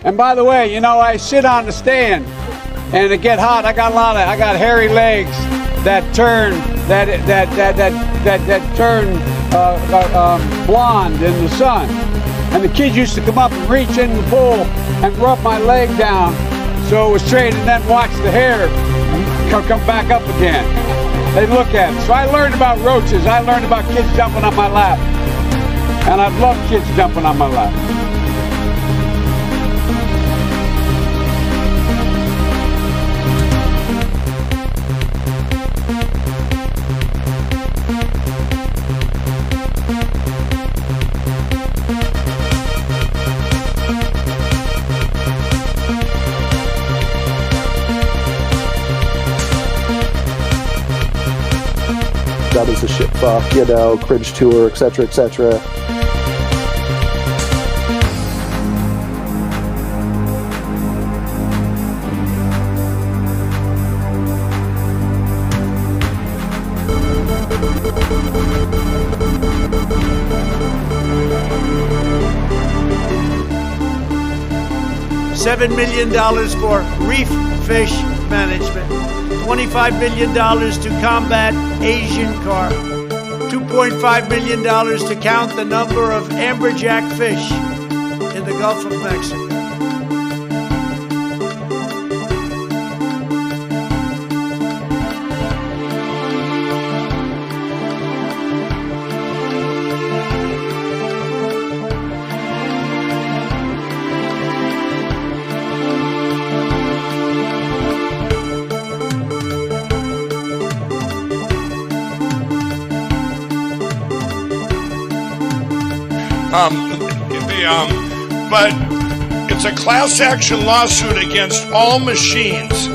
And by the way, you know, I sit on the stand and it get hot. I got hairy legs that turn blonde in the sun. And the kids used to come up and reach in the pool and rub my leg down so it was straight, and then watch the hair come back up again. They look at it. So I learned about roaches. I learned about kids jumping on my lap. And I love kids jumping on my lap. That was a shit fuck, you know, cringe tour, etc., etc. $7 million for reef fish management, $25 million to combat Asian carp, $2.5 million to count the number of amberjack fish in the Gulf of Mexico. But it's a class action lawsuit against all machines.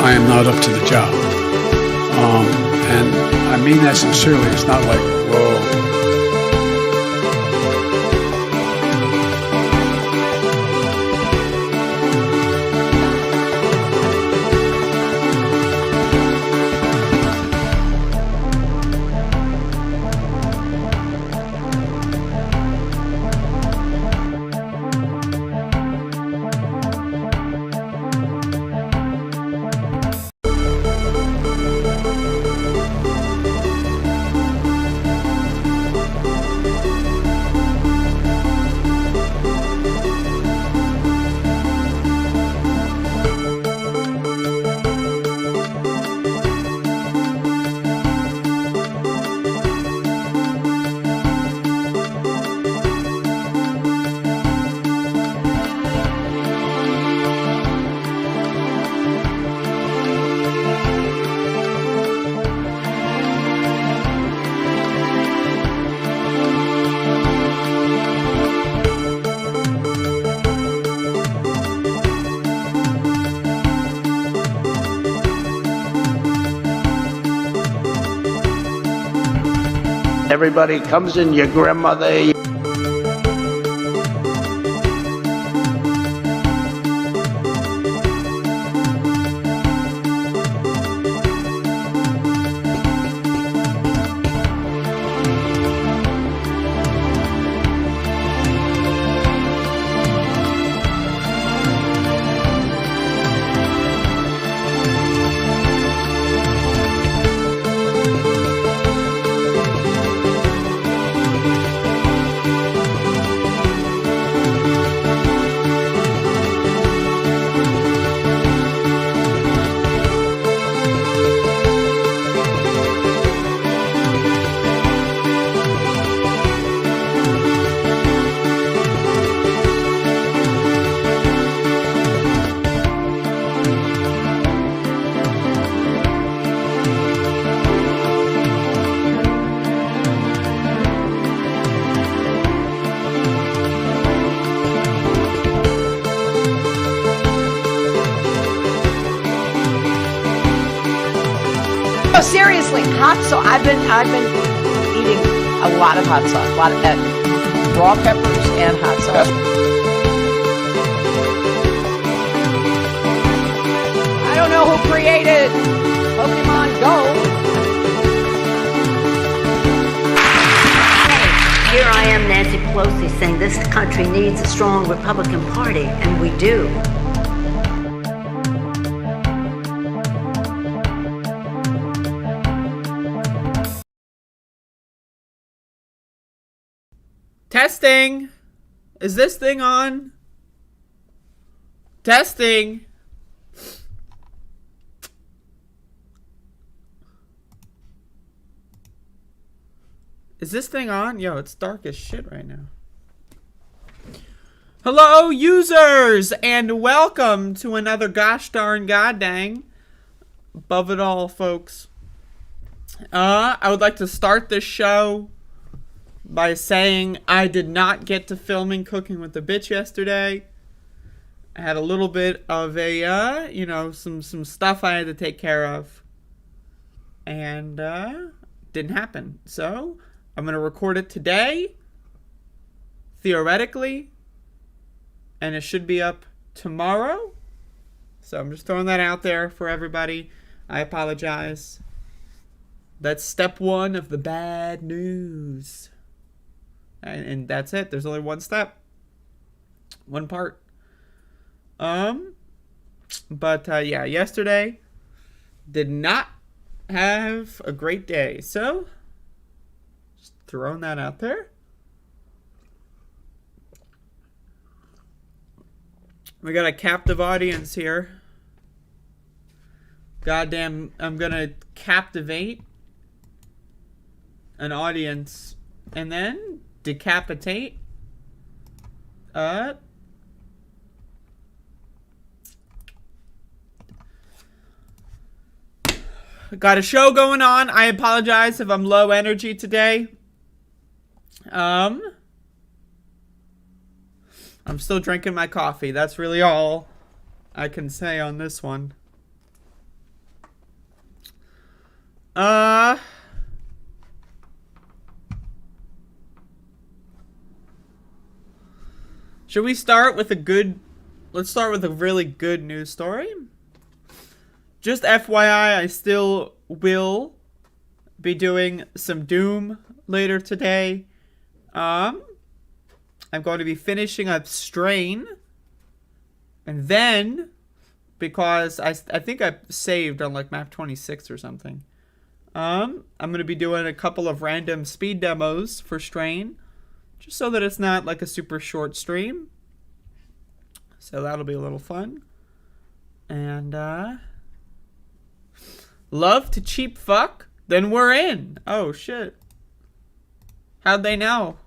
I am not up to the job. And I mean that sincerely. It's not like, whoa. Everybody comes in, your grandmother. No, seriously, hot sauce. I've been eating a lot of hot sauce, a lot of raw peppers and hot sauce. I don't know who created Pokemon Go. Here I am, Nancy Pelosi, saying this country needs a strong Republican Party, and we do. Testing! Is this thing on? Testing! Is this thing on? Yo, it's dark as shit right now. Hello, users, and welcome to another gosh darn goddang above it all, folks. I would like to start this show by saying I did not get to filming Cooking with the Bitch yesterday. I had a little bit of a, some stuff I had to take care of, and didn't happen. So I'm going to record it today, theoretically, and it should be up tomorrow. So I'm just throwing that out there for everybody. I apologize. That's step one of the bad news. And that's it. There's only one step. One part. But yeah, yesterday did not have a great day. So throwing that out there. We got a captive audience here. Goddamn, I'm gonna captivate an audience and then decapitate. Got a show going on. I apologize if I'm low energy today. I'm still drinking my coffee. That's really all I can say on this one. Should we start with let's start with a really good news story. Just FYI, I still will be doing some Doom later today. I'm going to be finishing up Strain. And then, because I think I saved on like map 26 or something. I'm going to be doing a couple of random speed demos for Strain. Just so that it's not like a super short stream. So that'll be a little fun. And, love to cheap fuck? Then we're in. Oh, shit. How'd they know?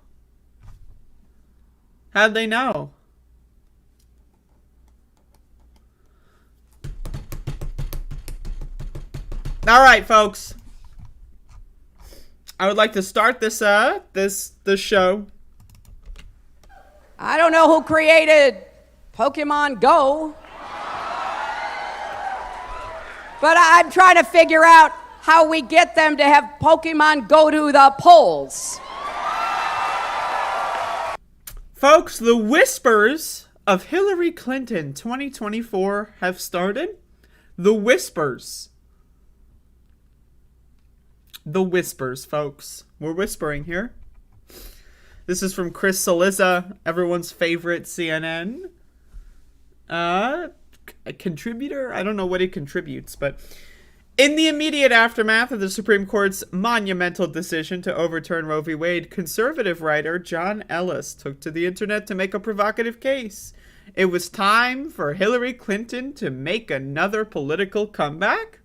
How'd they know? Alright, folks. I would like to start this show. I don't know who created Pokemon Go. But I'm trying to figure out how we get them to have Pokemon go to the polls. Folks, the whispers of Hillary Clinton 2024 have started. The whispers. The whispers, folks. We're whispering here. This is from Chris Cillizza, everyone's favorite CNN a contributor. I don't know what he contributes, but in the immediate aftermath of the Supreme Court's monumental decision to overturn Roe v. Wade, conservative writer John Ellis took to the internet to make a provocative case. It was time for Hillary Clinton to make another political comeback.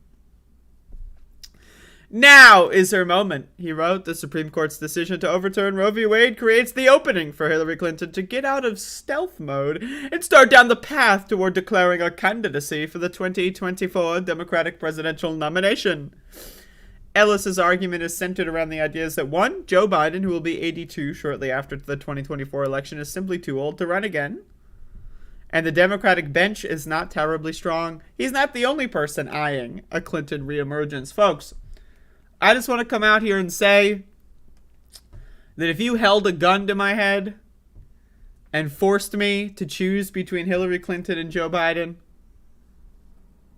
Now is her moment, he wrote. The Supreme Court's decision to overturn Roe v. Wade creates the opening for Hillary Clinton to get out of stealth mode and start down the path toward declaring her candidacy for the 2024 Democratic presidential nomination. Ellis's argument is centered around the ideas that, one, Joe Biden, who will be 82 shortly after the 2024 election, is simply too old to run again. And the Democratic bench is not terribly strong. He's not the only person eyeing a Clinton reemergence. Folks, I just want to come out here and say that if you held a gun to my head and forced me to choose between Hillary Clinton and Joe Biden,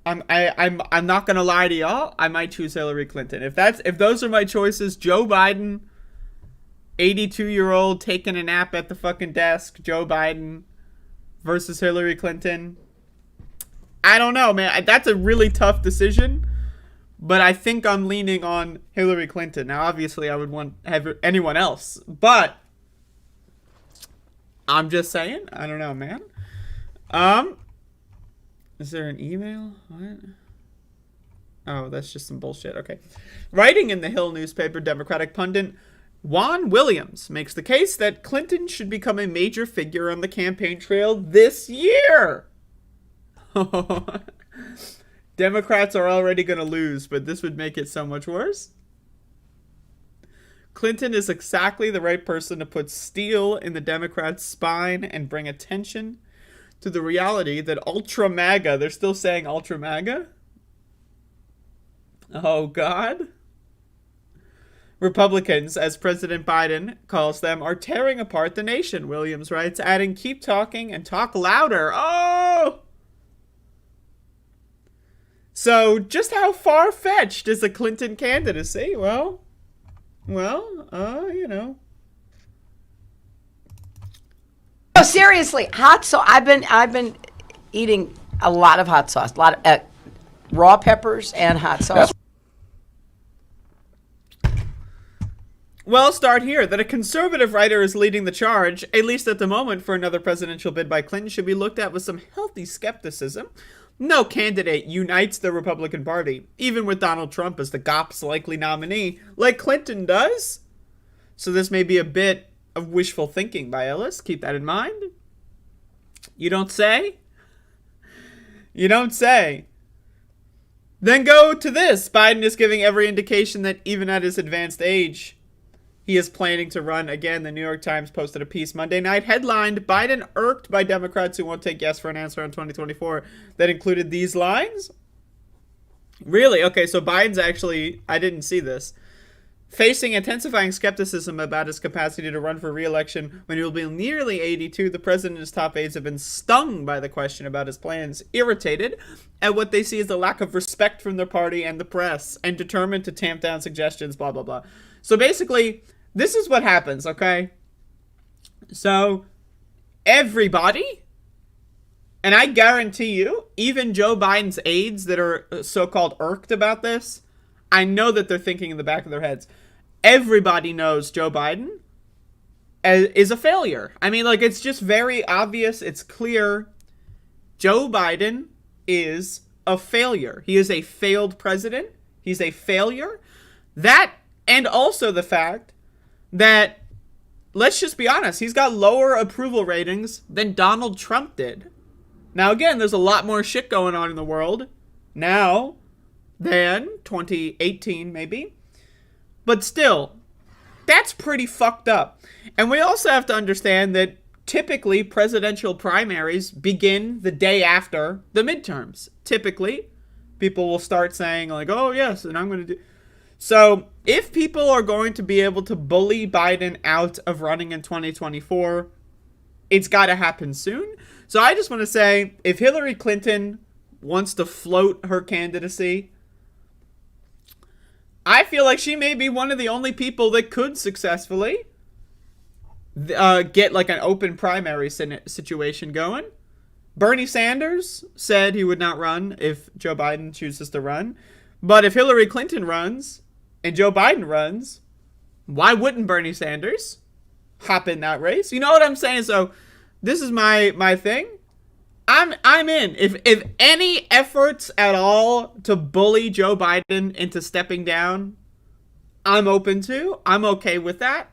I'm not gonna lie to y'all. I might choose Hillary Clinton. If those are my choices, Joe Biden, 82-year-old taking a nap at the fucking desk, Joe Biden versus Hillary Clinton. I don't know, man. That's a really tough decision, but I think I'm leaning on Hillary Clinton. Now, obviously, I would want have anyone else, but I'm just saying. I don't know, man. Is there an email? What? Oh, that's just some bullshit. Okay. Writing in the Hill newspaper, Democratic pundit Juan Williams makes the case that Clinton should become a major figure on the campaign trail this year. Democrats are already going to lose, but this would make it so much worse. Clinton is exactly the right person to put steel in the Democrats' spine and bring attention to the reality that Ultra MAGA, they're still saying Ultra MAGA? Oh, God. Republicans, as President Biden calls them, are tearing apart the nation, Williams writes, adding, keep talking and talk louder. Oh! So, just how far-fetched is the Clinton candidacy? Well, you know. No, seriously, hot sauce. I've been eating a lot of hot sauce, a lot of raw peppers and hot sauce. Well, start here. That a conservative writer is leading the charge, at least at the moment, for another presidential bid by Clinton should be looked at with some healthy skepticism. No candidate unites the Republican Party, even with Donald Trump as the GOP's likely nominee, like Clinton does. So this may be a bit of wishful thinking by Ellis. Keep that in mind. You don't say? You don't say. Then go to this. Biden is giving every indication that even at his advanced age, he is planning to run again. The New York Times posted a piece Monday night headlined, Biden irked by Democrats who won't take yes for an answer on 2024, that included these lines. Really? Okay, so Biden's actually, I didn't see this. Facing intensifying skepticism about his capacity to run for re-election when he will be nearly 82, the president and his top aides have been stung by the question about his plans, irritated at what they see as the lack of respect from their party and the press, and determined to tamp down suggestions, blah, blah, blah. So basically, this is what happens, okay? So, everybody, and I guarantee you, even Joe Biden's aides that are so-called irked about this, I know that they're thinking in the back of their heads, everybody knows Joe Biden is a failure. I mean, like, it's just very obvious. It's clear. Joe Biden is a failure. He is a failed president. He's a failure. That, and also the fact that, let's just be honest, he's got lower approval ratings than Donald Trump did. Now, again, there's a lot more shit going on in the world now than 2018, maybe. But still, that's pretty fucked up. And we also have to understand that typically presidential primaries begin the day after the midterms. Typically, people will start saying like, oh, yes, and I'm going to do... So, if people are going to be able to bully Biden out of running in 2024, it's got to happen soon. So, I just want to say, if Hillary Clinton wants to float her candidacy, I feel like she may be one of the only people that could successfully get like an open primary situation going. Bernie Sanders said he would not run if Joe Biden chooses to run. But if Hillary Clinton runs and Joe Biden runs, why wouldn't Bernie Sanders hop in that race? You know what I'm saying? So this is my thing. I'm in. If any efforts at all to bully Joe Biden into stepping down, I'm open to. I'm okay with that.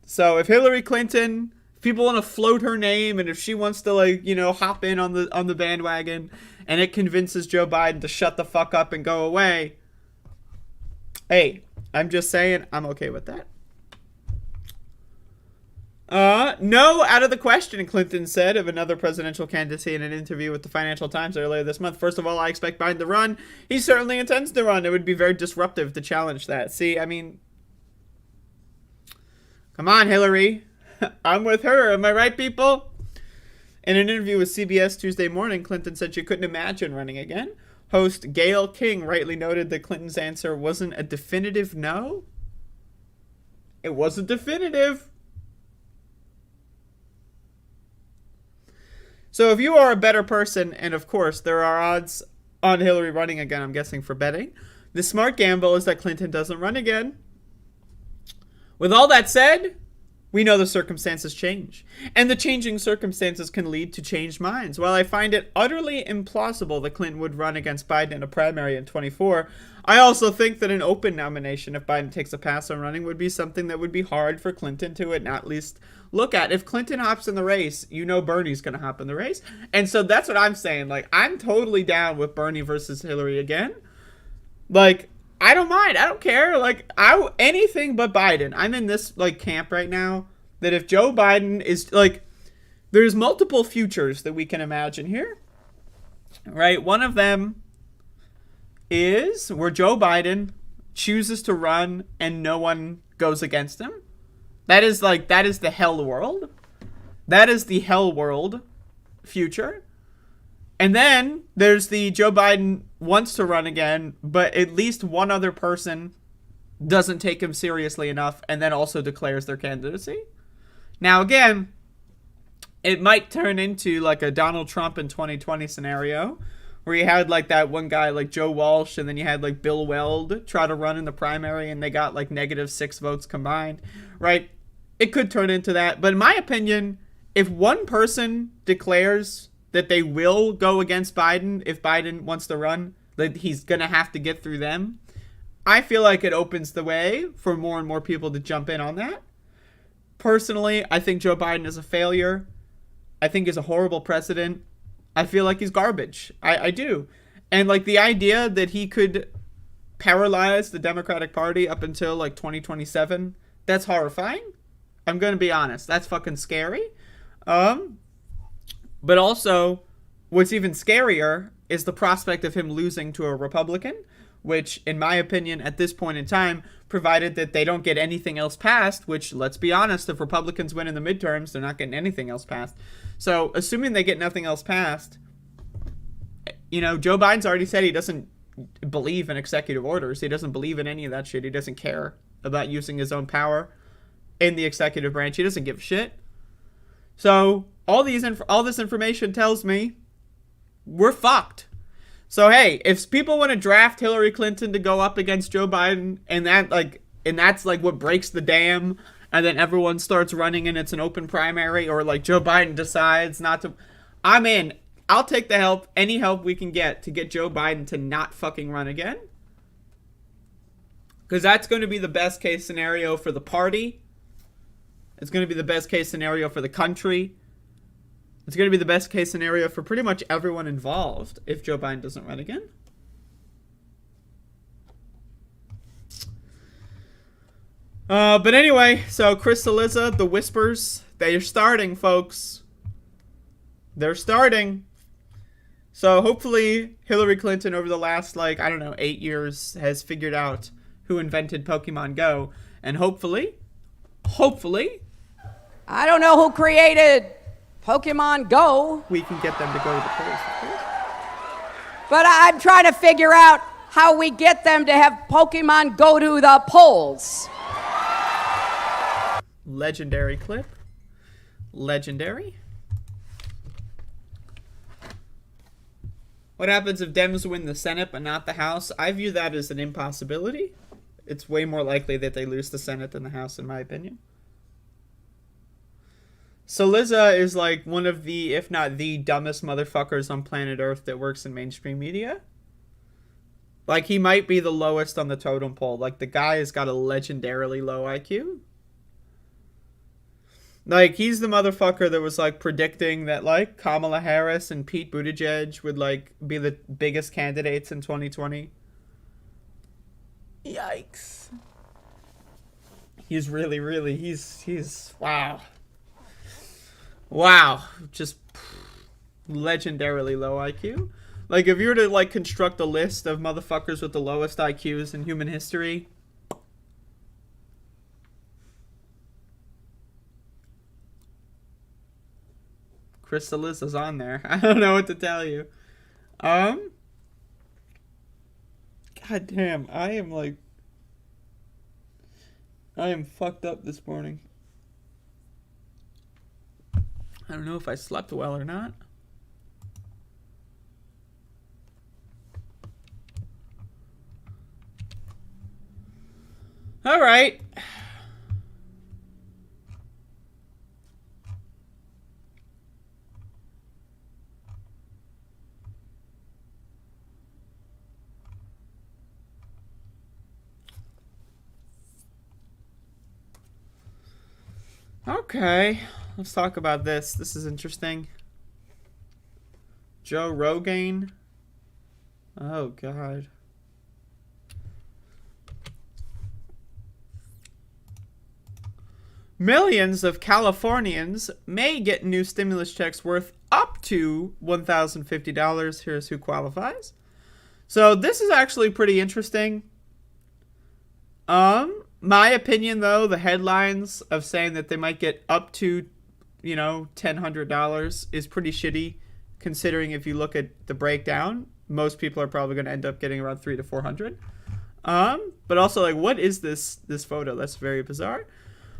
So if Hillary Clinton, if people want to float her name, and if she wants to, like, you know, hop in on the bandwagon, and it convinces Joe Biden to shut the fuck up and go away, hey, I'm just saying, I'm okay with that. No, out of the question, Clinton said of another presidential candidacy in an interview with the Financial Times earlier this month. First of all, I expect Biden to run. He certainly intends to run. It would be very disruptive to challenge that. See, I mean, come on, Hillary. I'm with her. Am I right, people? In an interview with CBS Tuesday morning, Clinton said she couldn't imagine running again. Host Gayle King rightly noted that Clinton's answer wasn't a definitive no. It wasn't definitive. So if you are a better person, and of course there are odds on Hillary running again, I'm guessing for betting, the smart gamble is that Clinton doesn't run again. With all that said, we know the circumstances change, and the changing circumstances can lead to changed minds. While I find it utterly implausible that Clinton would run against Biden in a primary in 24, I also think that an open nomination, if Biden takes a pass on running, would be something that would be hard for Clinton to at least look at. If Clinton hops in the race, you know Bernie's going to hop in the race. And so that's what I'm saying. Like, I'm totally down with Bernie versus Hillary again. Like, I don't mind. I don't care. Like, anything but Biden. I'm in this, like, camp right now that if Joe Biden is, like, there's multiple futures that we can imagine here, right? One of them is where Joe Biden chooses to run and no one goes against him. That is the hell world. That is the hell world future. And then there's the Joe Biden wants to run again, but at least one other person doesn't take him seriously enough and then also declares their candidacy. Now, again, it might turn into like a Donald Trump in 2020 scenario where you had like that one guy like Joe Walsh and then you had like Bill Weld try to run in the primary and they got like -6 votes combined, right? It could turn into that. But in my opinion, if one person declares that they will go against Biden if Biden wants to run, that he's going to have to get through them, I feel like it opens the way for more and more people to jump in on that. Personally, I think Joe Biden is a failure. I think he's a horrible president. I feel like he's garbage. I do. And like the idea that he could paralyze the Democratic Party up until like 2027, that's horrifying. I'm going to be honest. That's fucking scary. But also, what's even scarier is the prospect of him losing to a Republican, which, in my opinion, at this point in time, provided that they don't get anything else passed, which, let's be honest, if Republicans win in the midterms, they're not getting anything else passed. So, assuming they get nothing else passed, you know, Joe Biden's already said he doesn't believe in executive orders. He doesn't believe in any of that shit. He doesn't care about using his own power in the executive branch. He doesn't give a shit. So, all this information tells me we're fucked. So hey, if people want to draft Hillary Clinton to go up against Joe Biden, and that's like what breaks the dam, and then everyone starts running and it's an open primary, or like Joe Biden decides not to, I'm in. I'll take the help, any help we can get to get Joe Biden to not fucking run again. Because that's going to be the best case scenario for the party. It's going to be the best case scenario for the country. It's going to be the best case scenario for pretty much everyone involved if Joe Biden doesn't run again. But anyway, so Chris Cillizza, the Whispers, they're starting, folks. They're starting. So hopefully Hillary Clinton over the last, 8 years has figured out who invented Pokemon Go. And hopefully, I don't know who created Pokemon Go, we can get them to go to the polls, of course. but I'm trying to figure out how we get them to have Pokemon go to the polls. Legendary clip. Legendary. What happens if Dems win the Senate but not the House? I view that as an impossibility. It's way more likely that they lose the Senate than the House, in my opinion. Cillizza is like one of the, if not the dumbest motherfuckers on planet Earth that works in mainstream media. Like, he might be the lowest on the totem pole. Like, the guy has got a legendarily low IQ. Like, he's the motherfucker that was, predicting that, Kamala Harris and Pete Buttigieg would, be the biggest candidates in 2020. Yikes. He's really, he's wow. Wow. Just legendarily low IQ. Like, if you were to, like, construct a list of motherfuckers with the lowest IQs in human history... Chrysalis is on there. I don't know what to tell you. God damn, I am fucked up this morning. I don't know if I slept well or not. All right. Okay, let's talk about this. This is interesting. Joe Rogan. Oh, God. Millions of Californians may get new stimulus checks worth up to $1,050. Here's who qualifies. So this is actually pretty interesting. My opinion, though, the headlines of saying that they might get up to, $1,000 is pretty shitty, considering if you look at the breakdown, most people are probably going to end up getting around $300 to $400. But also, like, what is this photo? That's very bizarre.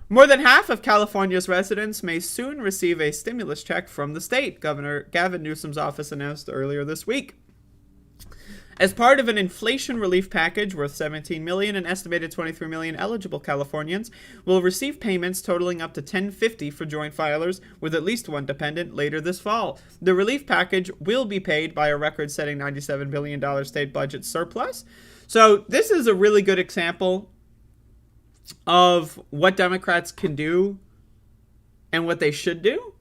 More than half of California's residents may soon receive a stimulus check from the state, Governor Gavin Newsom's office announced earlier this week. As part of an inflation relief package worth $17 million, an estimated 23 million eligible Californians will receive payments totaling up to $1,050 for joint filers with at least one dependent later this fall. The relief package will be paid by a record-setting $97 billion state budget surplus. So this is a really good example of what Democrats can do and what they should do.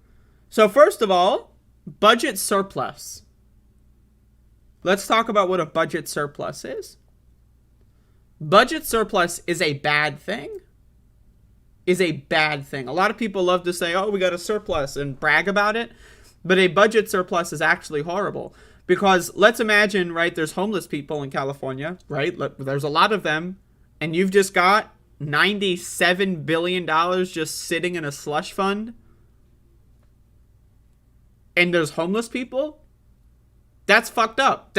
So first of all, budget surplus. Let's talk about what a budget surplus is. Budget surplus is a bad thing. A lot of people love to say, oh, we got a surplus and brag about it. But a budget surplus is actually horrible. Because let's imagine, right, there's homeless people in California, right? There's a lot of them. And you've just got $97 billion just sitting in a slush fund. And there's homeless people. That's fucked up.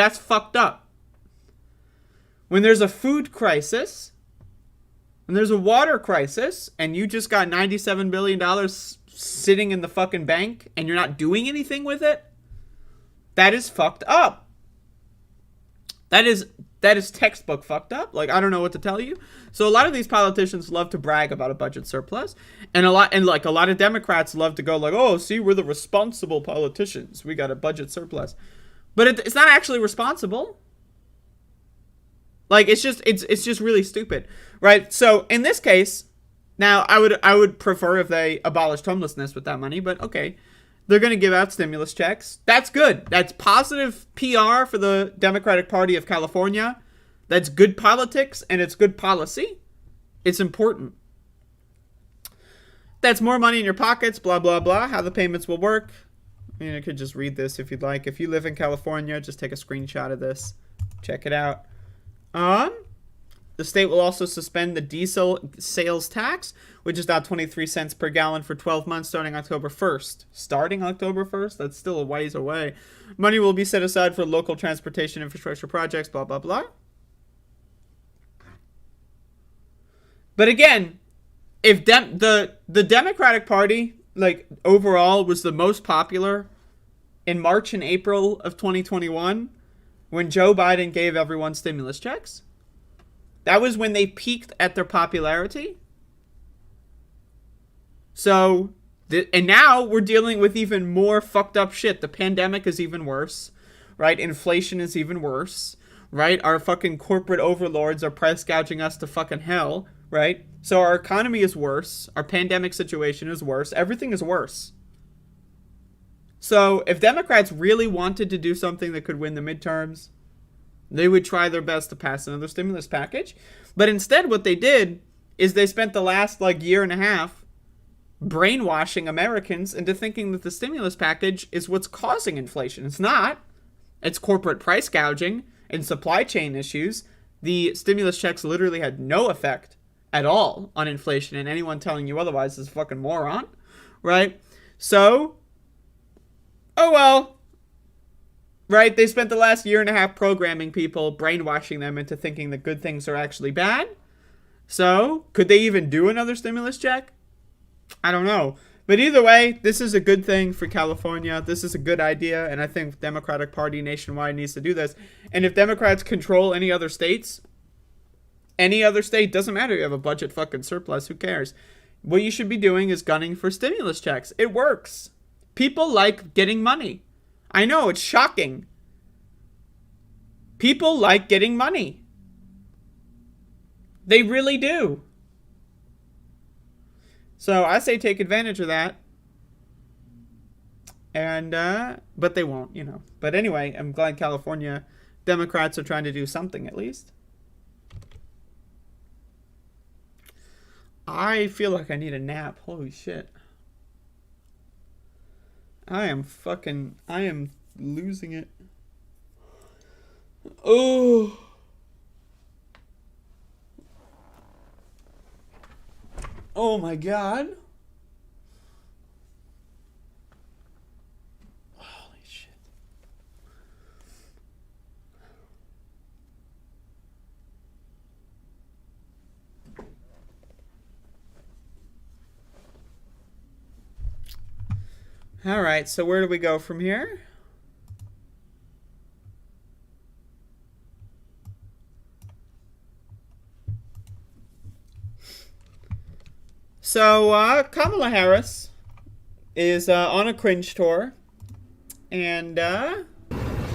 When there's a food crisis, when there's a water crisis, and you just got $97 billion sitting in the fucking bank, and you're not doing anything with it, that is fucked up. That is textbook fucked up. Like, I don't know what to tell you. So a lot of these politicians love to brag about a budget surplus, and a lot of Democrats love to go like, oh, see, we're the responsible politicians. We got a budget surplus. But it's not actually responsible. Like, it's just really stupid, right? So in this case, now I would prefer if they abolished homelessness with that money, but okay, they're going to give out stimulus checks. That's good. That's positive PR for the Democratic Party of California. That's good politics and it's good policy. It's important. That's more money in your pockets. Blah blah blah. How the payments will work. I mean, I could just read this if you'd like. If you live in California, just take a screenshot of this. Check it out. The state will also suspend the diesel sales tax, which is now 23 cents per gallon for 12 months starting October 1st. Starting October 1st? That's still a ways away. Money will be set aside for local transportation infrastructure projects, blah, blah, blah. But again, if the Democratic Party, like, overall was the most popular in March and April of 2021 when Joe Biden gave everyone stimulus checks. That was when they peaked at their popularity. So, and now we're dealing with even more fucked up shit. The pandemic is even worse, right? Inflation is even worse, right? Our fucking corporate overlords are price gouging us to fucking hell, right? So our economy is worse. Our pandemic situation is worse. Everything is worse. So if Democrats really wanted to do something that could win the midterms, they would try their best to pass another stimulus package. But instead what they did is they spent the last year and a half brainwashing Americans into thinking that the stimulus package is what's causing inflation. It's not. It's corporate price gouging and supply chain issues. The stimulus checks literally had no effect at all on inflation, and anyone telling you otherwise is a fucking moron, right? So, oh well, right? They spent the last year and a half programming people, brainwashing them into thinking that good things are actually bad. So, could they even do another stimulus check? I don't know. But either way, this is a good thing for California. This is a good idea, and I think the Democratic Party nationwide needs to do this. And if Democrats control any other states, doesn't matter. You have a budget fucking surplus. Who cares? What you should be doing is gunning for stimulus checks. It works. People like getting money. I know, it's shocking. People like getting money. They really do. So I say take advantage of that. And, but they won't, But anyway, I'm glad California Democrats are trying to do something at least. I feel like I need a nap. Holy shit. I am losing it. Oh. Oh my god. Holy shit. All right, so where do we go from here? So, Kamala Harris is on a cringe tour, and it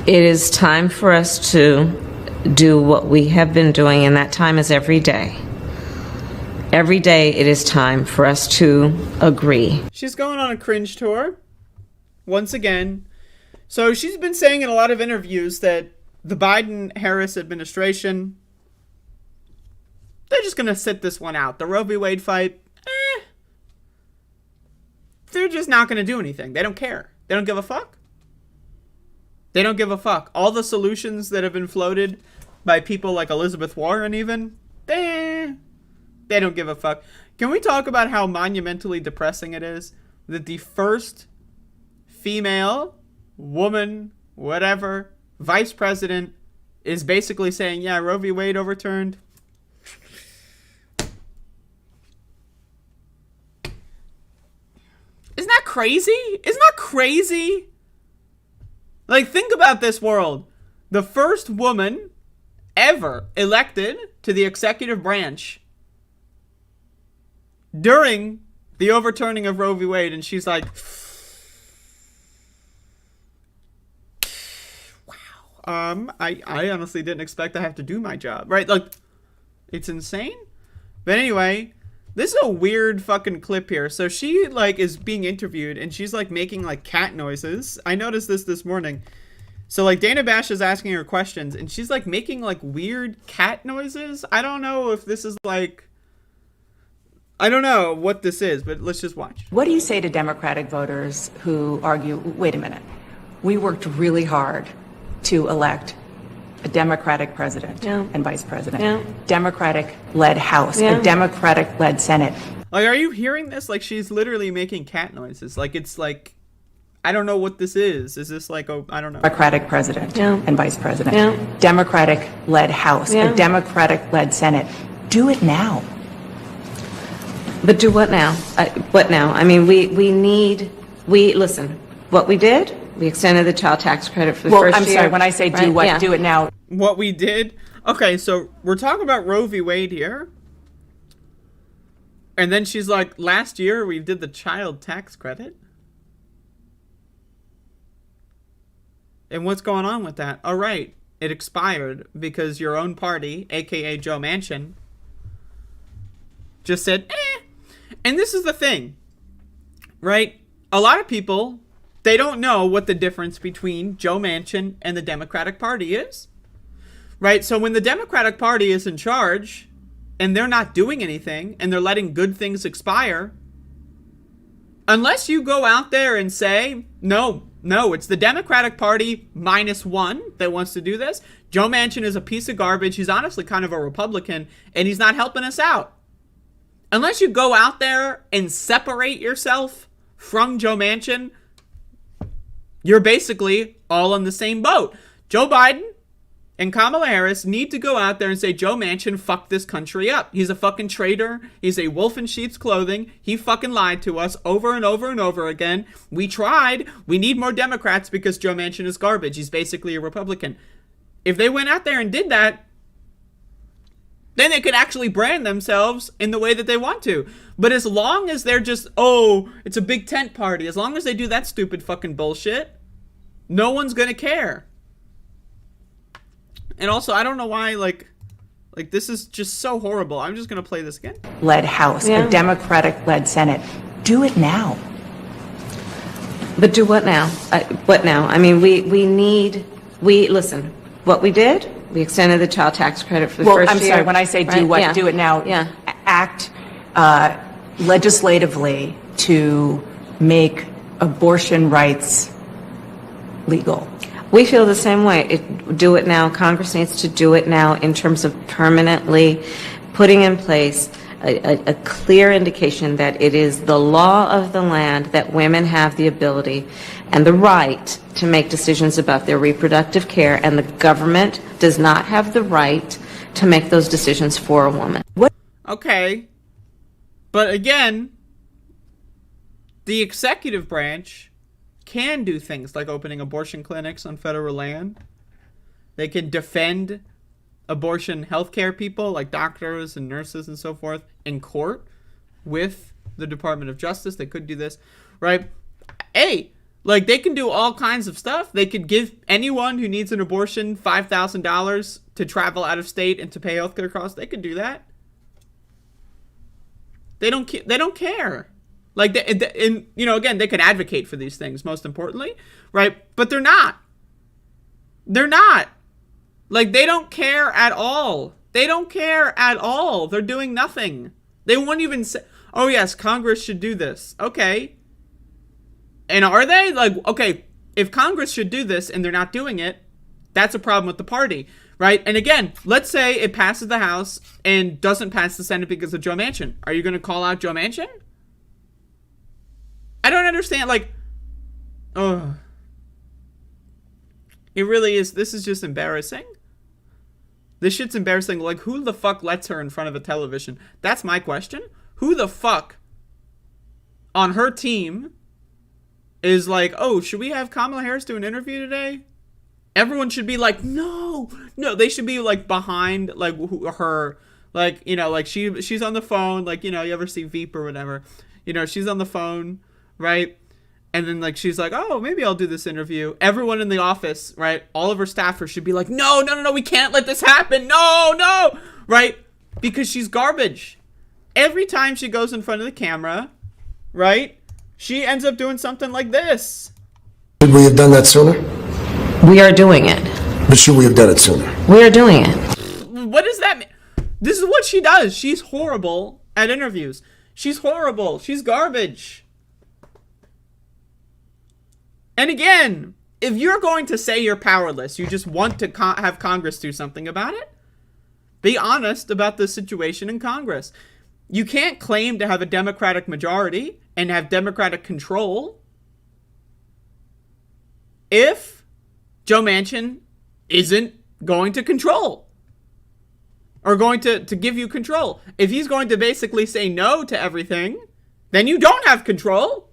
is time for us to do what we have been doing, and that time is every day. Every day it is time for us to agree. She's going on a cringe tour, once again. So she's been saying in a lot of interviews that the Biden-Harris administration, they're just going to sit this one out. The Roe v. Wade fight, they're just not going to do anything. They don't care. They don't give a fuck. They don't give a fuck. All the solutions that have been floated by people like Elizabeth Warren even, they don't give a fuck. Can we talk about how monumentally depressing it is that the first female, woman, whatever, vice president is basically saying, yeah, Roe v. Wade overturned. Isn't that crazy? Isn't that crazy? Like, think about this world. The first woman ever elected to the executive branch during the overturning of Roe v. Wade, and she's like, wow, I honestly didn't expect to have to do my job, right? Like, it's insane. But anyway, this is a weird fucking clip here. So she, like, is being interviewed, and she's, like, making, like, cat noises. I noticed this morning. So, like, Dana Bash is asking her questions, and she's, like, making, like, weird cat noises. I don't know if this is, like, I don't know what this is, but let's just watch. What do you say to Democratic voters who argue, wait a minute, we worked really hard to elect a Democratic president and vice president, Democratic-led House, a Democratic-led Senate. Like, are you hearing this? Like, she's literally making cat noises. Like, it's like, I don't know what this is. Is this like, I don't know. Democratic president and vice president, Democratic-led House, a Democratic-led Senate. Do it now. But do what now? What now? I mean, listen, what we did, we extended the child tax credit for the first year. I'm sorry, when I say do what, do it now. What we did? Okay, so we're talking about Roe v. Wade here. And then she's like, last year we did the child tax credit. And what's going on with that? Oh, right. It expired because your own party, a.k.a. Joe Manchin, just said, eh. And this is the thing, right? A lot of people, they don't know what the difference between Joe Manchin and the Democratic Party is, right? So when the Democratic Party is in charge and they're not doing anything and they're letting good things expire, unless you go out there and say, no, it's the Democratic Party -1 that wants to do this. Joe Manchin is a piece of garbage. He's honestly kind of a Republican, and he's not helping us out. Unless you go out there and separate yourself from Joe Manchin, you're basically all in the same boat. Joe Biden and Kamala Harris need to go out there and say, Joe Manchin fucked this country up. He's a fucking traitor. He's a wolf in sheep's clothing. He fucking lied to us over and over and over again. We tried. We need more Democrats because Joe Manchin is garbage. He's basically a Republican. If they went out there and did that, then they could actually brand themselves in the way that they want to. But as long as they're just, it's a big tent party, as long as they do that stupid fucking bullshit, no one's gonna care. And also, I don't know why, like this is just so horrible. I'm just going to play this again. Led House, a Democratic-led Senate. Do it now. But do what now? What now? I mean, listen, what we did, we extended the child tax credit for the first year. I'm sorry, when I say do what, do it now. Yeah. Act legislatively to make abortion rights legal. We feel the same way. Do it now. Congress needs to do it now in terms of permanently putting in place a clear indication that it is the law of the land that women have the ability and the right to make decisions about their reproductive care, and the government does not have the right to make those decisions for a woman. Okay. But again, the executive branch can do things like opening abortion clinics on federal land. They can defend abortion healthcare people like doctors and nurses and so forth in court with the Department of Justice. They could do this, right? Hey, like they can do all kinds of stuff. They could give anyone who needs an abortion $5,000 to travel out of state and to pay healthcare costs. They could do that. They don't care. Like, again, they could advocate for these things, most importantly, right? But they're not. They're not. Like, they don't care at all. They don't care at all. They're doing nothing. They won't even say, oh, yes, Congress should do this. Okay. And are they? Like, okay, if Congress should do this and they're not doing it, that's a problem with the party, right? And again, let's say it passes the House and doesn't pass the Senate because of Joe Manchin. Are you going to call out Joe Manchin? I don't understand, like, it really is, this is just embarrassing. This shit's embarrassing. Like, who the fuck lets her in front of a television? That's my question. Who the fuck on her team is like, should we have Kamala Harris do an interview today? Everyone should be like, no, they should be, like, behind, like, her, like, like, she's on the phone, like, you ever see Veep or whatever, she's on the phone, right? And then, like, she's like, maybe I'll do this interview. Everyone in the office, right? All of her staffers should be like, no, we can't let this happen. No, right? Because she's garbage. Every time she goes in front of the camera, right? She ends up doing something like this. Should we have done that sooner? We are doing it. But should we have done it sooner? We are doing it. What does that mean? This is what she does. She's horrible at interviews. She's horrible. She's garbage. And again, if you're going to say you're powerless, you just want to have Congress do something about it, be honest about the situation in Congress. You can't claim to have a Democratic majority and have Democratic control if Joe Manchin isn't going to control or going to give you control. If he's going to basically say no to everything, then you don't have control.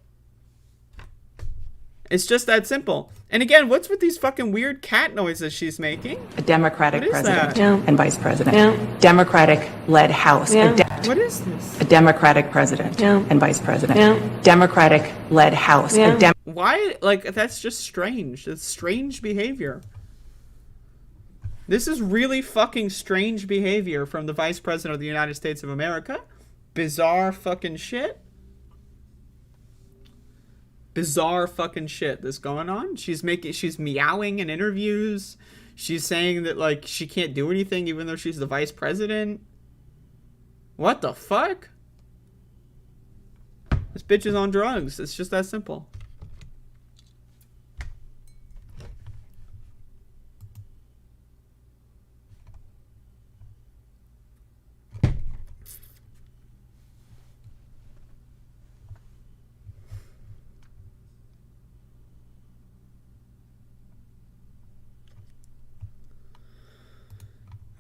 It's just that simple. And again, what's with these fucking weird cat noises she's making? A Democratic president that? and vice president. Democratic-led House. What is this? A Democratic president and vice president. Democratic-led House. Why? Like, that's just strange. It's strange behavior. This is really fucking strange behavior from the Vice President of the United States of America. Bizarre fucking shit. Bizarre fucking shit that's going on. She's meowing in interviews. She's saying that, like, she can't do anything even though she's the vice president. What the fuck? This bitch is on drugs. It's just that simple.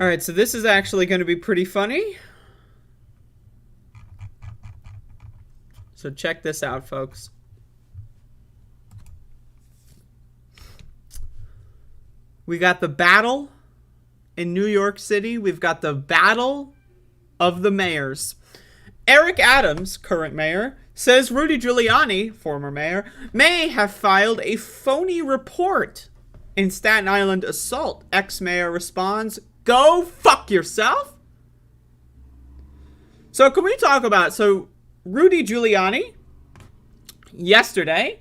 Alright, so this is actually going to be pretty funny. So check this out, folks. We got the battle in New York City. We've got the battle of the mayors. Eric Adams, current mayor, says Rudy Giuliani, former mayor, may have filed a phony report in Staten Island assault. Ex-mayor responds, "Go fuck yourself." So can we talk about, so Rudy Giuliani, yesterday,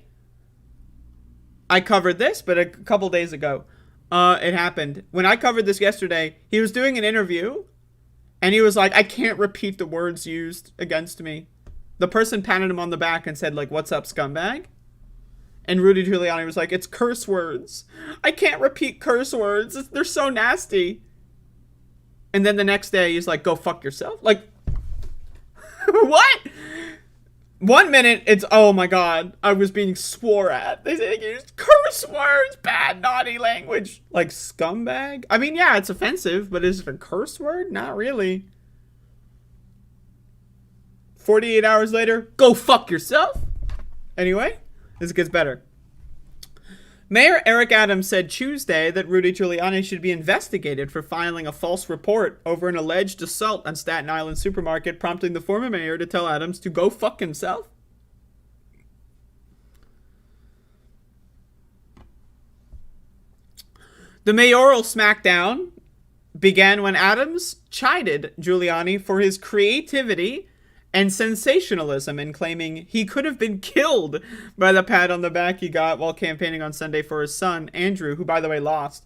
I covered this, but a couple days ago, it happened. When I covered this yesterday, he was doing an interview, and he was like, I can't repeat the words used against me. The person patted him on the back and said, like, what's up, scumbag? And Rudy Giuliani was like, it's curse words. I can't repeat curse words. They're so nasty. And then the next day, he's like, go fuck yourself. Like, what? 1 minute, it's, oh my God, I was being swore at. They say they used curse words, bad, naughty language. Like, scumbag? I mean, yeah, it's offensive, but is it a curse word? Not really. 48 hours later, go fuck yourself. Anyway, this gets better. Mayor Eric Adams said Tuesday that Rudy Giuliani should be investigated for filing a false report over an alleged assault on Staten Island supermarket, prompting the former mayor to tell Adams to go fuck himself. The mayoral smackdown began when Adams chided Giuliani for his creativity and sensationalism in claiming he could have been killed by the pat on the back he got while campaigning on Sunday for his son, Andrew, who, by the way, lost.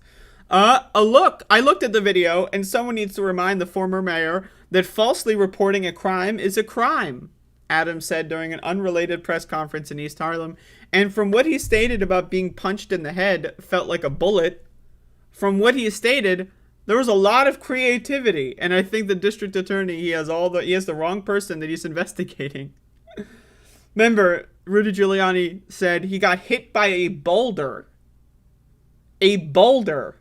I looked at the video, and someone needs to remind the former mayor that falsely reporting a crime is a crime, Adams said during an unrelated press conference in East Harlem. And from what he stated about being punched in the head felt like a bullet, from what he stated, there was a lot of creativity, and I think the district attorney, he has the wrong person that he's investigating. Remember, Rudy Giuliani said he got hit by a boulder. A boulder.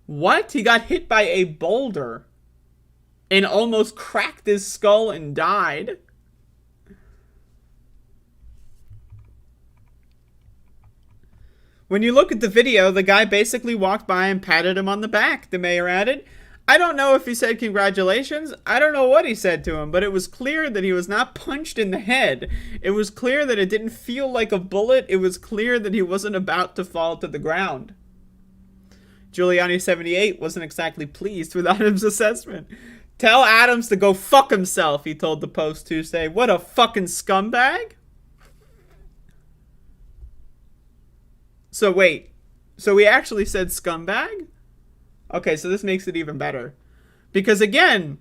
What? He got hit by a boulder and almost cracked his skull and died. When you look at the video, the guy basically walked by and patted him on the back, the mayor added. I don't know if he said congratulations. I don't know what he said to him, but it was clear that he was not punched in the head. It was clear that it didn't feel like a bullet. It was clear that he wasn't about to fall to the ground. Giuliani, 78, wasn't exactly pleased with Adams' assessment. Tell Adams to go fuck himself, he told the Post Tuesday. What a fucking scumbag. So wait, so we actually said scumbag? Okay, so this makes it even better. Because again,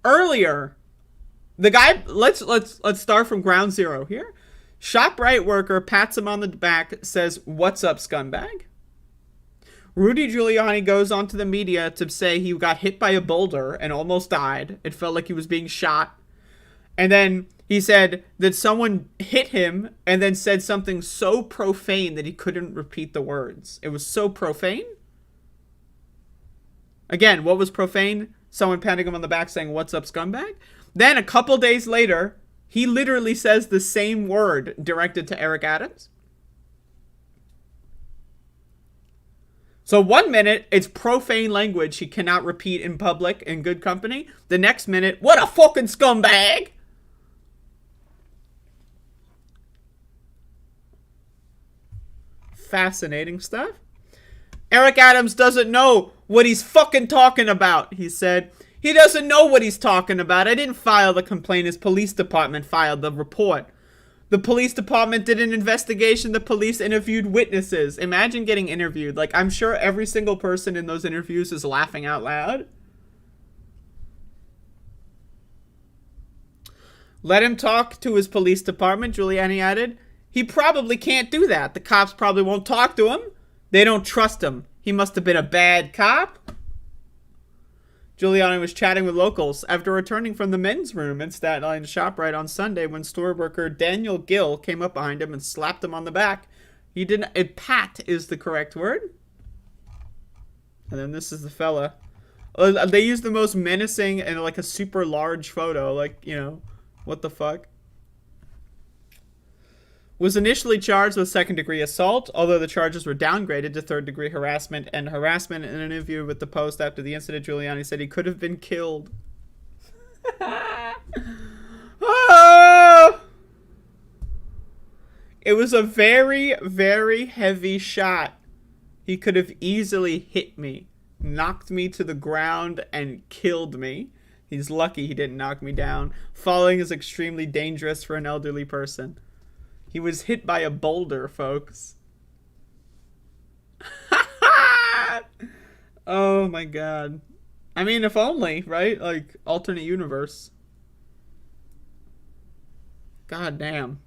earlier, the guy, let's start from ground zero here. ShopRite worker pats him on the back, says, what's up, scumbag? Rudy Giuliani goes onto the media to say he got hit by a boulder and almost died. It felt like he was being shot. And then he said that someone hit him and then said something so profane that he couldn't repeat the words. It was so profane. Again, what was profane? Someone patting him on the back saying, what's up, scumbag? Then a couple days later, he literally says the same word directed to Eric Adams. So 1 minute, it's profane language he cannot repeat in public in good company. The next minute, what a fucking scumbag! Fascinating stuff. Eric Adams doesn't know what he's fucking talking about, he said. He doesn't know what he's talking about. I didn't file the complaint. His police department filed the report. The police department did an investigation. The police interviewed witnesses. Imagine getting interviewed. Like, I'm sure every single person in those interviews is laughing out loud. Let him talk to his police department, Giuliani added. He probably can't do that. The cops probably won't talk to him. They don't trust him. He must have been a bad cop. Giuliani was chatting with locals after returning from the men's room in Staten Island ShopRite on Sunday when store worker Daniel Gill came up behind him and slapped him on the back. He didn't... pat is the correct word. And then this is the fella. They used the most menacing and like a super large photo. Like, you know, what the fuck? Was initially charged with second-degree assault, although the charges were downgraded to third-degree harassment and harassment. In an interview with the Post after the incident, Giuliani said he could have been killed. Oh! It was a very, very heavy shot. He could have easily hit me, knocked me to the ground, and killed me. He's lucky he didn't knock me down. Falling is extremely dangerous for an elderly person. He was hit by a boulder, folks. Oh my god. I mean, if only, right? Like, alternate universe. God damn.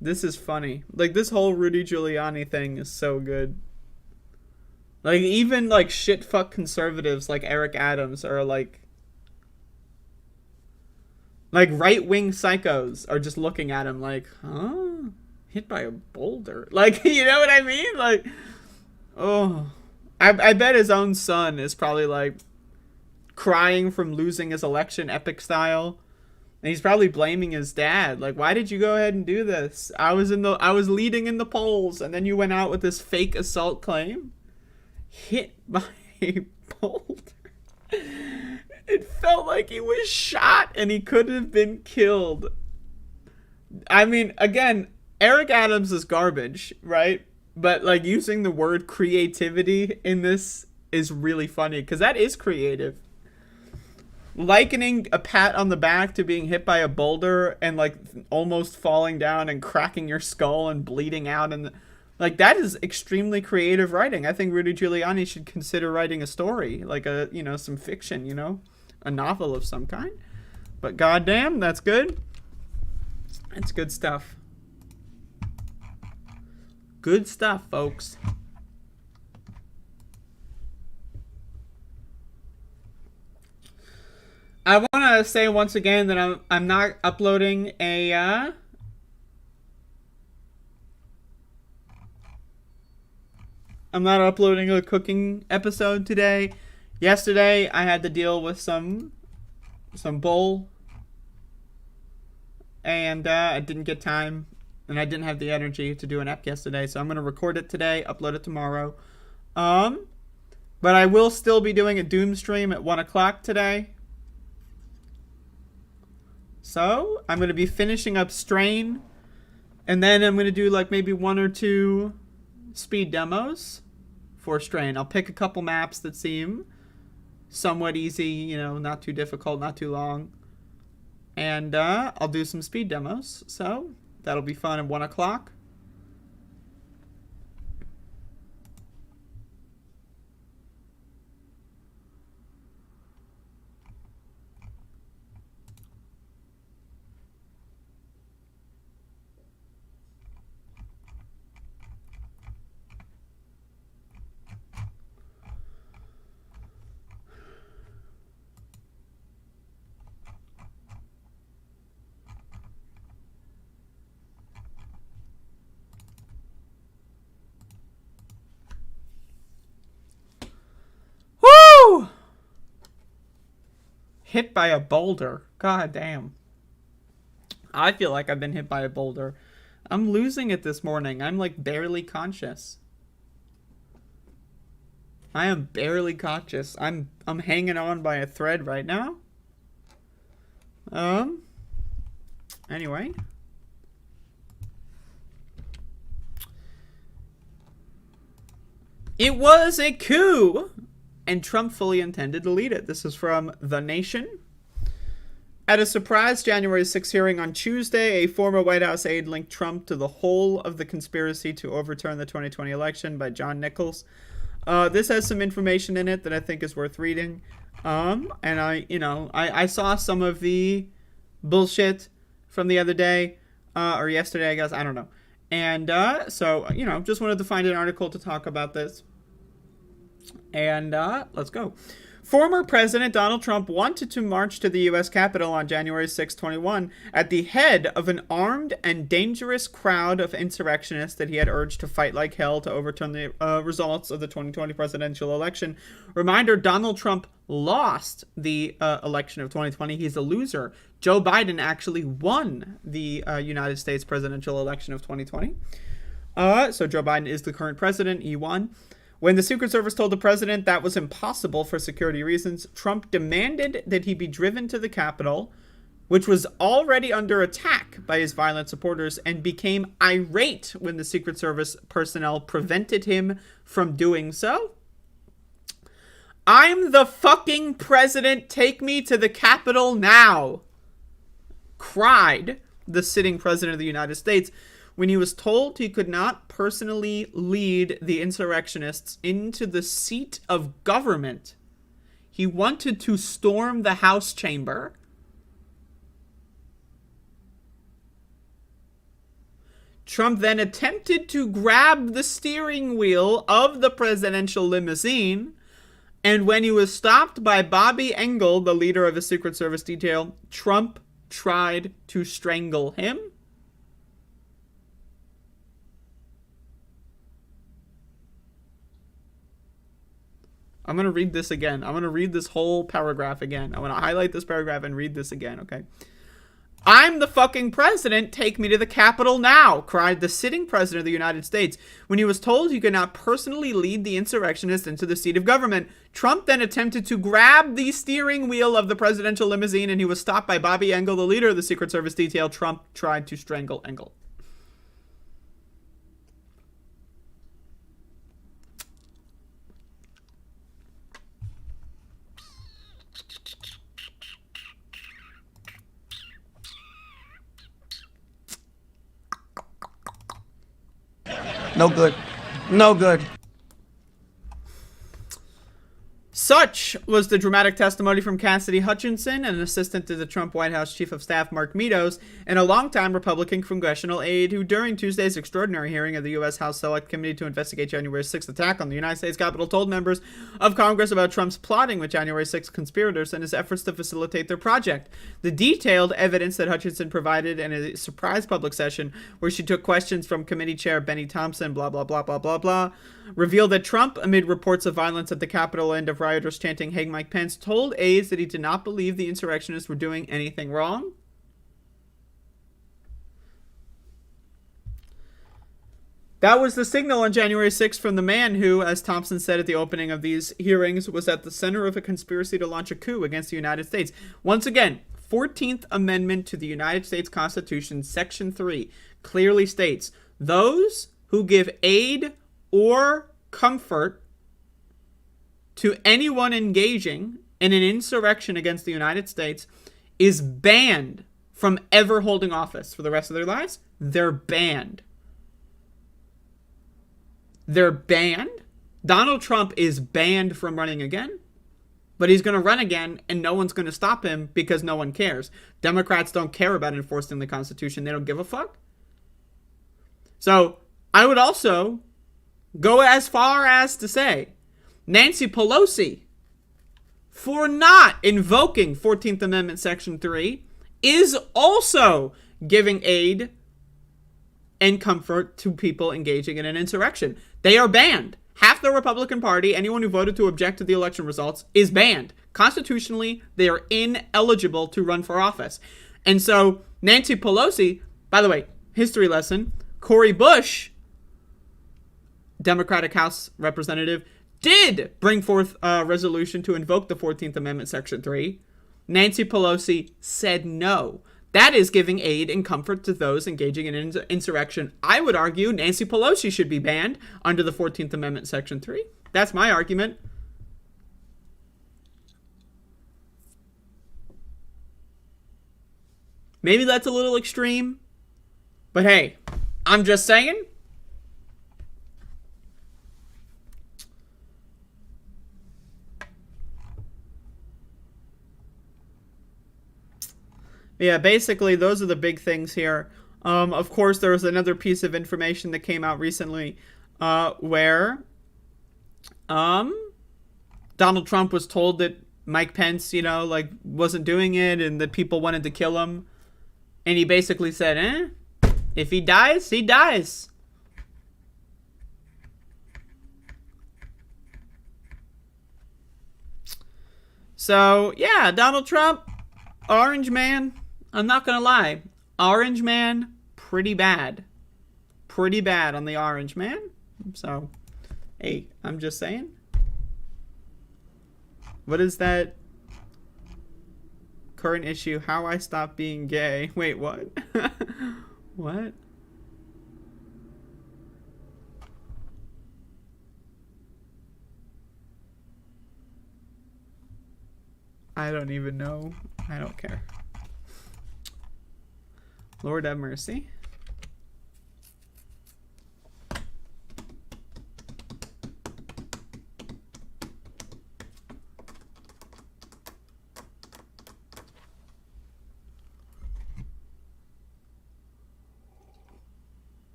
This is funny. Like, this whole Rudy Giuliani thing is so good. Like, even, like, shit-fuck conservatives like Eric Adams are, like, right-wing psychos are just looking at him like, huh? Hit by a boulder? Like, you know what I mean? Like, oh. I bet his own son is probably, like, crying from losing his election epic style. And he's probably blaming his dad. Like, why did you go ahead and do this? I was leading in the polls, and then you went out with this fake assault claim? Hit by a boulder. It felt like he was shot and he could have been killed. I mean, again, Eric Adams is garbage, right? But, like, using the word creativity in this is really funny because that is creative. Likening a pat on the back to being hit by a boulder and, like, almost falling down and cracking your skull and bleeding out. And, like, that is extremely creative writing. I think Rudy Giuliani should consider writing a story, like a, you know, some fiction, you know? A novel of some kind. But goddamn, that's good. It's good stuff. Good stuff, folks. I want to say once again that I'm not uploading a I'm not uploading a cooking episode today. Yesterday, I had to deal with some bull, and I didn't get time, and I didn't have the energy to do an ep yesterday, so I'm going to record it today, upload it tomorrow. But I will still be doing a Doom stream at 1 o'clock today. So, I'm going to be finishing up Strain, and then I'm going to do like maybe 1 or 2 speed demos for Strain. I'll pick a couple maps that seem somewhat easy, you know, not too difficult, not too long. And I'll do some speed demos. So that'll be fun at 1 o'clock. Hit by a boulder. God damn. I feel like I've been hit by a boulder. I'm losing it this morning. I'm like barely conscious. I am barely conscious. I'm hanging on by a thread right now. Anyway. It was a coup, and Trump fully intended to lead it. This is from The Nation. At a surprise January 6 hearing on Tuesday, a former White House aide linked Trump to the whole of the conspiracy to overturn the 2020 election by John Nichols. This has some information in it that I think is worth reading. And I saw some of the bullshit from the other day, or yesterday, I guess. I don't know. And so, just wanted to find an article to talk about this. And let's go. Former President Donald Trump wanted to march to the U.S. Capitol on January 6, 2021 at the head of an armed and dangerous crowd of insurrectionists that he had urged to fight like hell to overturn the results of the 2020 presidential election. Reminder, Donald Trump lost the election of 2020. He's a loser. Joe Biden actually won the United States presidential election of 2020. So Joe Biden is the current president. He won. When the Secret Service told the president that was impossible for security reasons, Trump demanded that he be driven to the Capitol, which was already under attack by his violent supporters, and became irate when the Secret Service personnel prevented him from doing so. "I'm the fucking president. Take me to the Capitol now," cried the sitting president of the United States when he was told he could not personally lead the insurrectionists into the seat of government. He wanted to storm the House chamber. Trump then attempted to grab the steering wheel of the presidential limousine, and when he was stopped by Bobby Engel, the leader of a Secret Service detail, Trump tried to strangle him. I'm going to read this again. I'm going to read this whole paragraph again. I want to highlight this paragraph and read this again, okay? "I'm the fucking president. Take me to the Capitol now," cried the sitting president of the United States when he was told he could not personally lead the insurrectionists into the seat of government. Trump then attempted to grab the steering wheel of the presidential limousine, and he was stopped by Bobby Engel, the leader of the Secret Service detail. Trump tried to strangle Engel. No good. No good. Such was the dramatic testimony from Cassidy Hutchinson, an assistant to the Trump White House Chief of Staff Mark Meadows, and a longtime Republican congressional aide who, during Tuesday's extraordinary hearing of the U.S. House Select Committee to investigate January 6th attack on the United States Capitol, told members of Congress about Trump's plotting with January 6th conspirators and his efforts to facilitate their project. The detailed evidence that Hutchinson provided in a surprise public session where she took questions from committee chair Benny Thompson, blah, blah, blah, blah, blah, blah, revealed that Trump, amid reports of violence at the Capitol and of rioters chanting "Hang Mike Pence," told aides that he did not believe the insurrectionists were doing anything wrong. That was the signal on January 6th from the man who, as Thompson said at the opening of these hearings, was at the center of a conspiracy to launch a coup against the United States. Once again, 14th Amendment to the United States Constitution, Section 3, clearly states, those who give aid or comfort to anyone engaging in an insurrection against the United States is banned from ever holding office for the rest of their lives. They're banned. They're banned. Donald Trump is banned from running again, but he's going to run again and no one's going to stop him because no one cares. Democrats don't care about enforcing the Constitution. They don't give a fuck. So I would also go as far as to say Nancy Pelosi, for not invoking 14th Amendment Section 3, is also giving aid and comfort to people engaging in an insurrection. They are banned. Half the Republican Party, anyone who voted to object to the election results, is banned. Constitutionally, they are ineligible to run for office. And so Nancy Pelosi, by the way, history lesson, Cori Bush, Democratic House Representative, did bring forth a resolution to invoke the 14th Amendment Section 3. Nancy Pelosi said no. That is giving aid and comfort to those engaging in insurrection. I would argue Nancy Pelosi should be banned under the 14th Amendment Section 3. That's my argument. Maybe that's a little extreme, but hey, I'm just saying. Yeah, basically, those are the big things here. Of course, there was another piece of information that came out recently where Donald Trump was told that Mike Pence, you know, like, wasn't doing it and that people wanted to kill him. And he basically said, if he dies, he dies. So, yeah, Donald Trump, Orange Man, I'm not gonna lie. Orange Man, pretty bad. Pretty bad on the Orange Man. So, hey, I'm just saying. What is that current issue? How I stopped being gay. Wait, what? What? I don't even know. I don't care. Lord have mercy.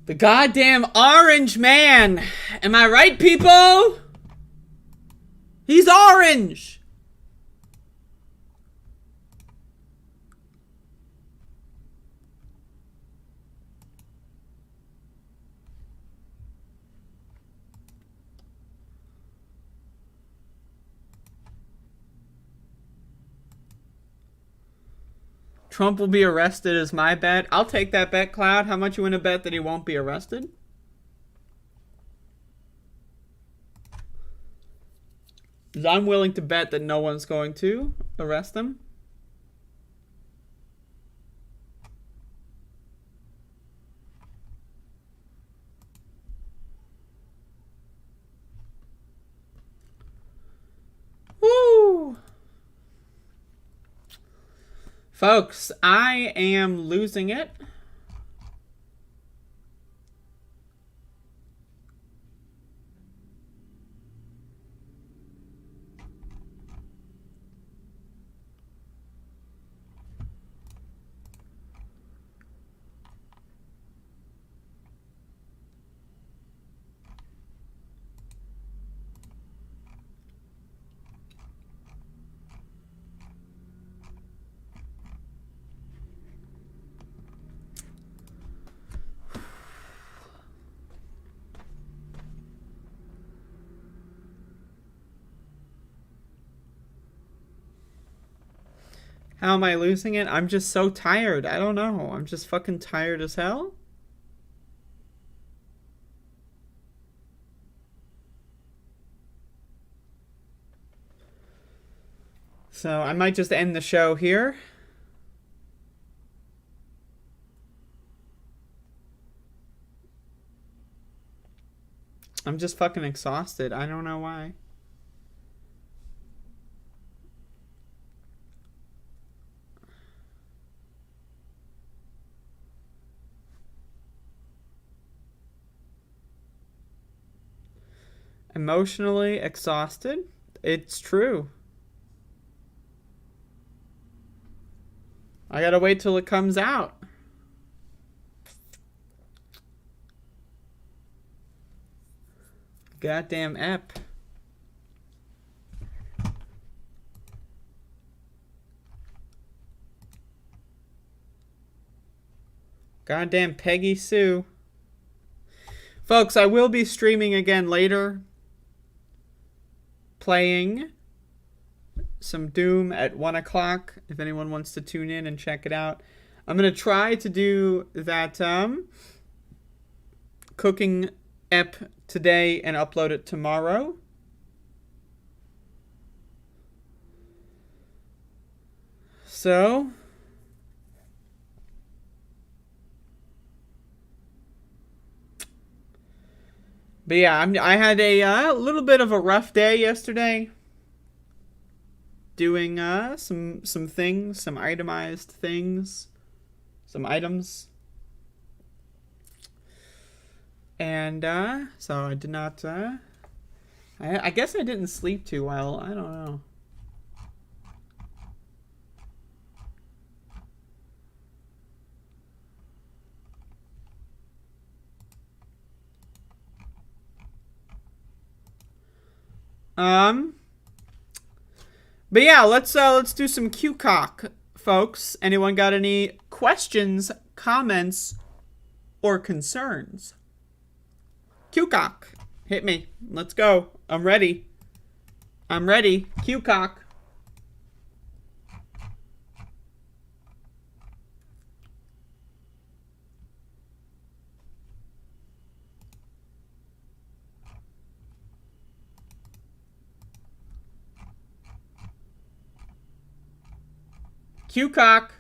The goddamn Orange Man. Am I right, people? He's orange. Trump will be arrested is my bet. I'll take that bet, Cloud. How much you want to bet that he won't be arrested? I'm willing to bet that no one's going to arrest him. Woo! Folks, I am losing it. How am I losing it? I'm just so tired. I don't know. I'm just fucking tired as hell. So I might just end the show here. I'm just fucking exhausted. I don't know why. Emotionally exhausted. It's true. I gotta wait till it comes out. Goddamn ep. Goddamn Peggy Sue. Folks, I will be streaming again later. Playing some Doom at 1 o'clock if anyone wants to tune in and check it out. I'm going to try to do that cooking ep today and upload it tomorrow. So but yeah, I had a little bit of a rough day yesterday. doing some things, some itemized things, some items. And so I did not I guess I didn't sleep too well. I don't know. But yeah, let's do some Q-Cock, folks. Anyone got any questions, comments, or concerns? Q-Cock, hit me. Let's go. I'm ready. I'm ready. Q-Cock. Q-Cock.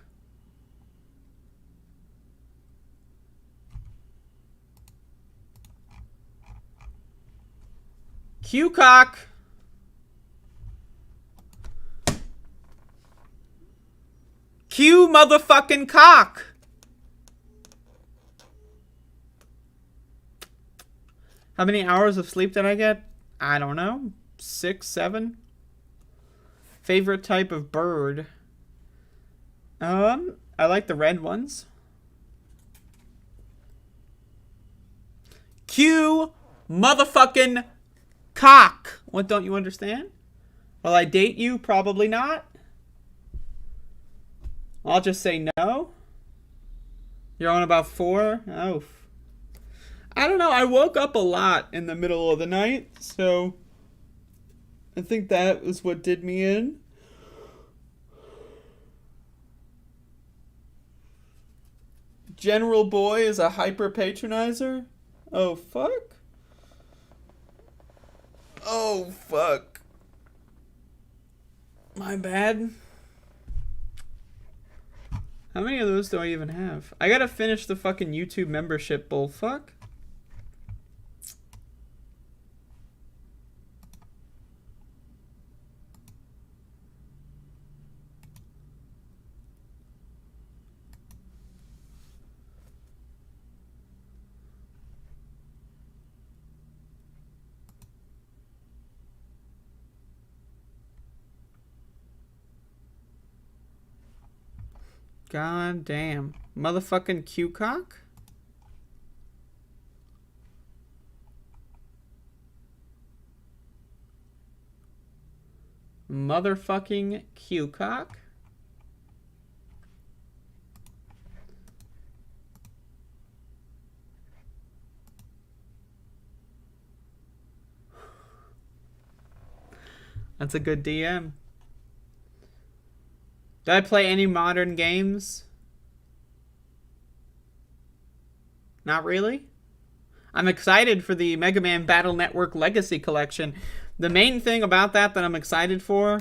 Q-Cock. Q motherfucking cock. How many hours of sleep did I get? I don't know. 6, 7. Favorite type of bird? I like the red ones. Q motherfucking cock. What don't you understand? Will I date you? Probably not. I'll just say no. You're on about 4? Oh. I don't know. I woke up a lot in the middle of the night, so I think that was what did me in. General Boy is a hyper patronizer? Oh, fuck. Oh, fuck. My bad. How many of those do I even have? I gotta finish the fucking YouTube membership bullfuck. God damn. Motherfucking Q-Cock? Motherfucking Q-Cock? That's a good DM. Do I play any modern games? Not really. I'm excited for the Mega Man Battle Network Legacy Collection. The main thing about that I'm excited for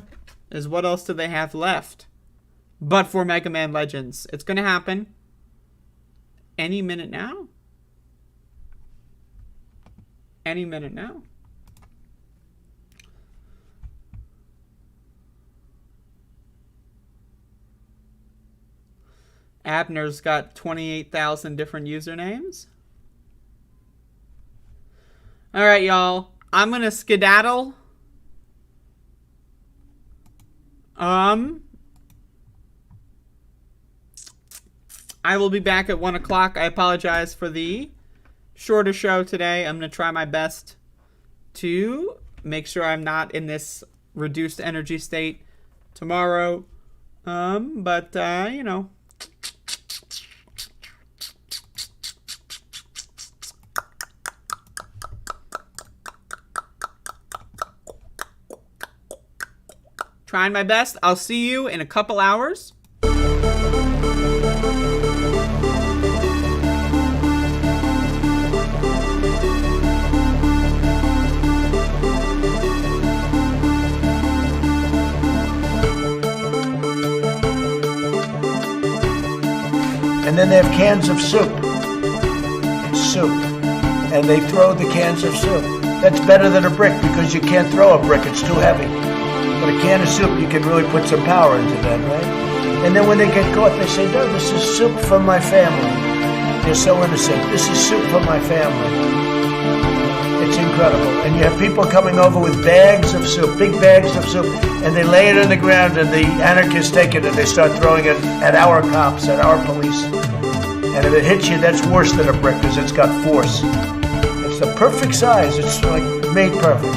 is what else do they have left but for Mega Man Legends. It's going to happen any minute now. Any minute now. Abner's got 28,000 different usernames. Alright, y'all. I'm gonna skedaddle. I will be back at 1 o'clock. I apologize for the shorter show today. I'm gonna try my best to make sure I'm not in this reduced energy state tomorrow. You know. Trying my best. I'll see you in a couple hours. And then they have cans of soup. Soup. And they throw the cans of soup. That's better than a brick because you can't throw a brick. It's too heavy. But a can of soup, you can really put some power into that, right? And then when they get caught, they say, no, this is soup for my family. They're so innocent. This is soup for my family. It's incredible. And you have people coming over with bags of soup, big bags of soup, and they lay it on the ground, and the anarchists take it and they start throwing it at our cops, at our police. And if it hits you, that's worse than a brick because it's got force. It's the perfect size. It's like made perfect.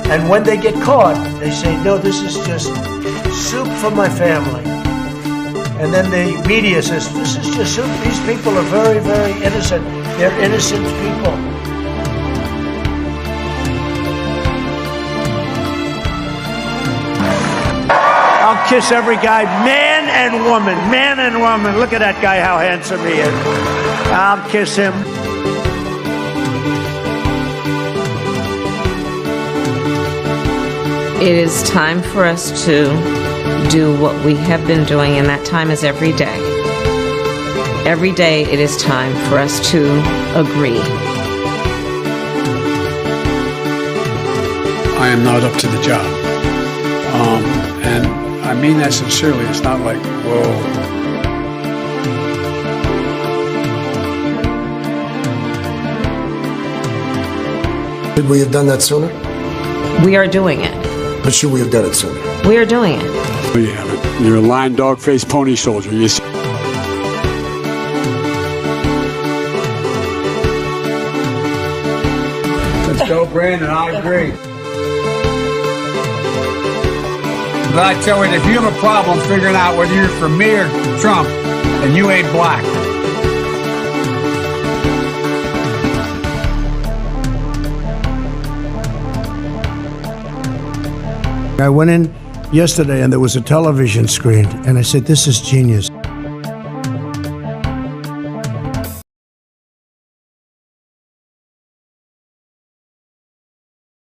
And when they get caught, they say, no, this is just soup for my family. And then the media says, this is just soup. These people are very, very innocent. They're innocent people. I'll kiss every guy, man and woman, man and woman. Look at that guy, how handsome he is. I'll kiss him. It is time for us to do what we have been doing, and that time is every day. Every day it is time for us to agree. I am not up to the job. And I mean that sincerely. It's not like, whoa. Should we have done that sooner? We are doing it. But should we have done it sooner? We are doing it. Well, you haven't. You're a lying dog-faced pony soldier. You see. Let's go, Brandon. I agree. But I tell you, if you have a problem figuring out whether you're for me or Trump, then you ain't black. I went in yesterday and there was a television screen and I said, this is genius.